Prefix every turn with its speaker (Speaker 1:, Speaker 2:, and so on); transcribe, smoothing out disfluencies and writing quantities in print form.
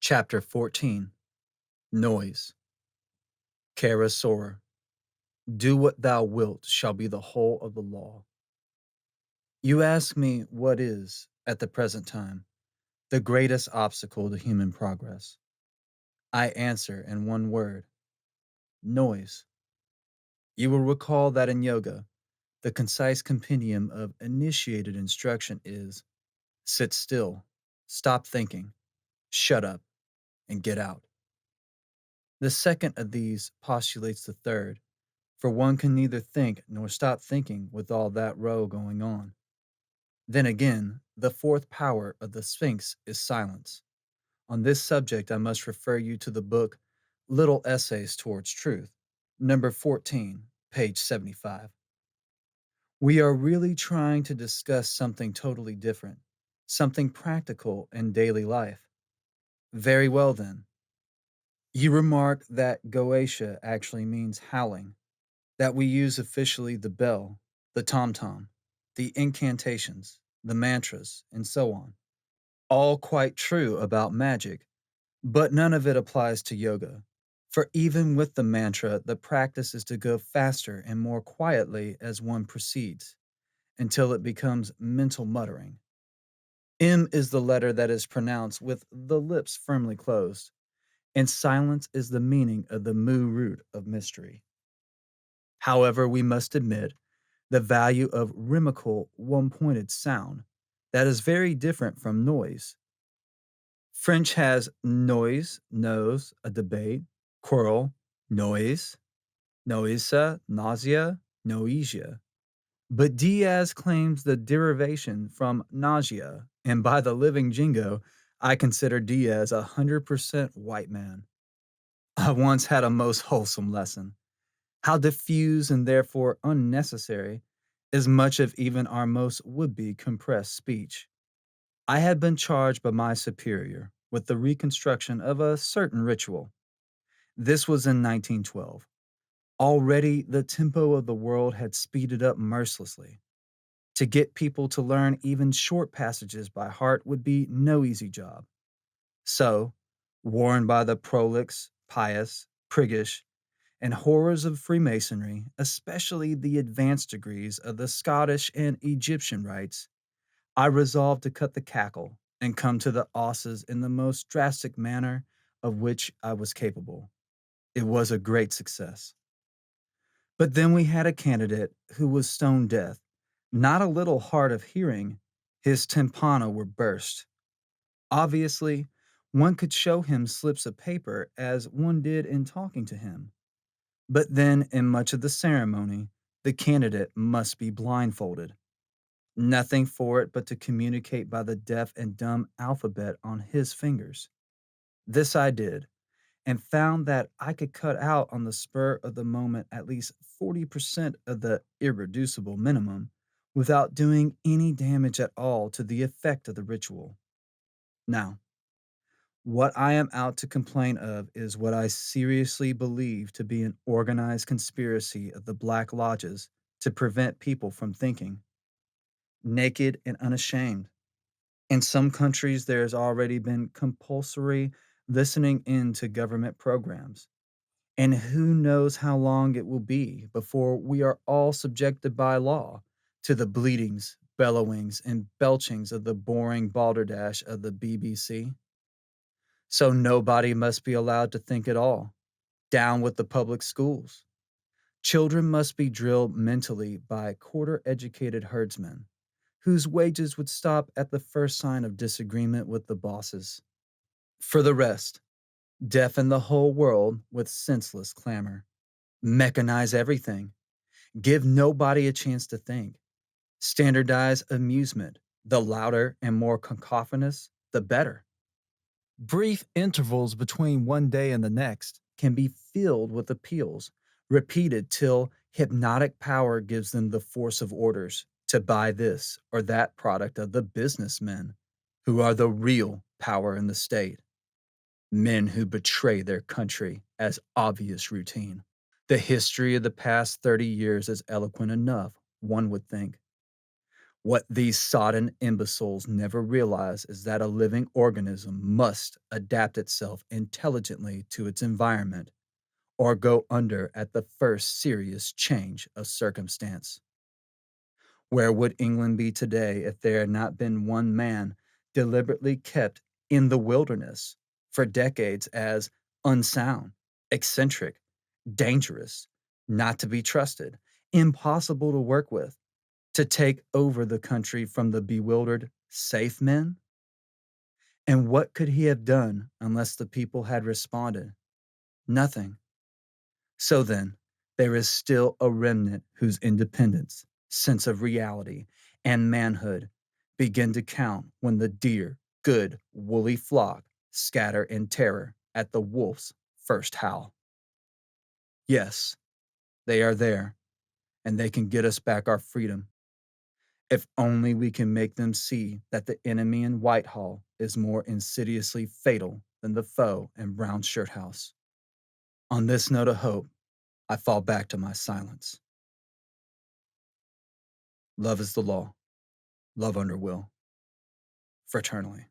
Speaker 1: Chapter 14 Noise. Kara Sora. Do what thou wilt shall be the whole of the law. You ask me what is, at the present time, the greatest obstacle to human progress. I answer in one word: noise. You will recall that in yoga, the concise compendium of initiated instruction is sit still, stop thinking, shut up, and get out. The second of these postulates the third, for one can neither think nor stop thinking with all that row going on. Then again, the fourth power of the Sphinx is silence. On this subject, I must refer you to the book Little Essays Towards Truth, number 14, page 75. We are really trying to discuss something totally different, something practical in daily life. Very well, then. You remark that Goetia actually means howling, that we use officially the bell, the tom-tom, the incantations, the mantras, and so on. All quite true about magic, but none of it applies to yoga. For even with the mantra, the practice is to go faster and more quietly as one proceeds, until it becomes mental muttering. M is the letter that is pronounced with the lips firmly closed, and silence is the meaning of the mu root of mystery. However, we must admit the value of rhythmical, one pointed sound that is very different from noise. French has noise, nose, a debate, quarrel, noise, noisa, nausea, noesia. But Diaz claims the derivation from nausea, and by the living jingo, I consider Diaz 100% white man. I once had a most wholesome lesson. How diffuse and therefore unnecessary is much of even our most would-be compressed speech. I had been charged by my superior with the reconstruction of a certain ritual. This was in 1912. Already the tempo of the world had speeded up mercilessly. To get people to learn even short passages by heart would be no easy job. So, warned by the prolix, pious, priggish, and horrors of Freemasonry, especially the advanced degrees of the Scottish and Egyptian rites, I resolved to cut the cackle and come to the osses in the most drastic manner of which I was capable. It was a great success. But then we had a candidate who was stone deaf, not a little hard of hearing. His tympana were burst. Obviously, one could show him slips of paper as one did in talking to him. But then, in much of the ceremony, the candidate must be blindfolded. Nothing for it but to communicate by the deaf and dumb alphabet on his fingers. This I did, and found that I could cut out on the spur of the moment at least 40% of the irreducible minimum without doing any damage at all to the effect of the ritual. Now, what I am out to complain of is what I seriously believe to be an organized conspiracy of the Black Lodges to prevent people from thinking, naked and unashamed. In some countries, there has already been compulsory listening in to government programs. And who knows how long it will be before we are all subjected by law to the bleatings, bellowings, and belchings of the boring balderdash of the BBC? So nobody must be allowed to think at all. Down with the public schools. Children must be drilled mentally by quarter educated herdsmen, whose wages would stop at the first sign of disagreement with the bosses. For the rest, deafen the whole world with senseless clamor. Mechanize everything. Give nobody a chance to think. Standardize amusement. The louder and more cacophonous, the better. Brief intervals between one day and the next can be filled with appeals, repeated till hypnotic power gives them the force of orders to buy this or that product of the businessmen, who are the real power in the state, men who betray their country as obvious routine. The history of the past 30 years is eloquent enough, one would think. What these sodden imbeciles never realize is that a living organism must adapt itself intelligently to its environment or go under at the first serious change of circumstance. Where would England be today if there had not been one man deliberately kept in the wilderness for decades as unsound, eccentric, dangerous, not to be trusted, impossible to work with, to take over the country from the bewildered, safe men? And what could he have done unless the people had responded? Nothing. So then, there is still a remnant whose independence, sense of reality, and manhood begin to count when the dear, good, woolly flock scatter in terror at the wolf's first howl. Yes, they are there, and they can get us back our freedom. If only we can make them see that the enemy in Whitehall is more insidiously fatal than the foe in Brown Shirt House. On this note of hope, I fall back to my silence. Love is the law. Love under will. Fraternally.